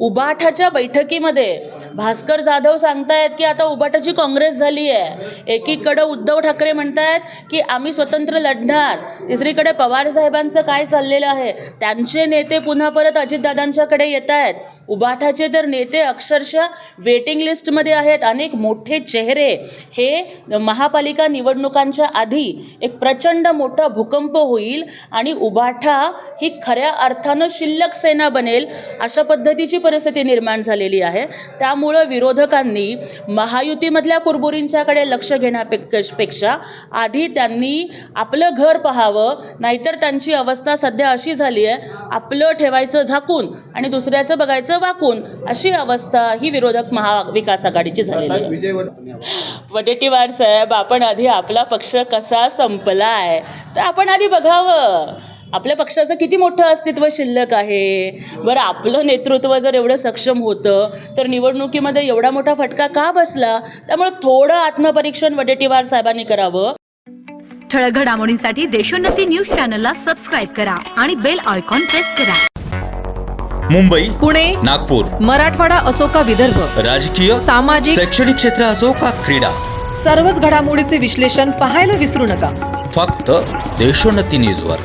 उबाठाच्या बैठकीमध्ये भास्कर जाधव सांगतायत की आता उबाठाची काँग्रेस झाली आहे. एकीकडे उद्धव ठाकरे म्हणतायत की आम्ही स्वतंत्र लढणार. तिसरीकडे पवार साहेबांचं काय चाललेलं आहे, त्यांचे नेते पुन्हा परत अजितदादांच्याकडे येत आहेत. उबाठाचे तर नेते अक्षरशः वेटिंग लिस्टमध्ये आहेत. अनेक मोठे चेहरे हे महापालिका निवडणुकांच्या आधी एक प्रचंड मोठा भूकंप होईल आणि उबाठा ही खऱ्या अर्थानं शिल्लक सेना बनेल अशा पद्धतीची परिस्थिती निर्माण झालेली आहे. त्यामुळं विरोधकांनी महायुतीमधल्या कुरबुरींच्याकडे लक्ष घेण्यापेक्षा आधी त्यांनी आपलं घर पाहावं, नाहीतर त्यांची अवस्था सध्या अशी झाली आहे, आपलं ठेवायचं झाकून आणि दुसऱ्याचं बघायचं वाकून, अशी अवस्था ही विरोधक महाविकास आघाडीची झालेली आहे. वडेट्टीवार साहेब, आपण आधी आपला पक्ष कसा संपलाय तर आपण आधी बघावं आपल्या पक्षाचं किती मोठं अस्तित्व शिल्लक आहे. बरं, आपलं नेतृत्व जर एवढं सक्षम होतं तर निवडणुकीमध्ये एवढा मोठा फटका का बसला? त्यामुळे थोडं आत्मपरीक्षण वडेट्टीवार साहेबांनी करावं. ठळक घडामोडींसाठी देशोन्नती न्यूज चॅनलला सबस्क्राईब करा आणि बेल आयकॉन प्रेस करा. मुंबई, पुणे, नागपूर, मराठवाडा असो का विदर्भ, राजकीय, सामाजिक, शैक्षणिक क्षेत्र असो का क्रीडा, सर्वच घडामोडीचे विश्लेषण पाहायला विसरू नका. फक्त देशोन्नती न्यूजवर.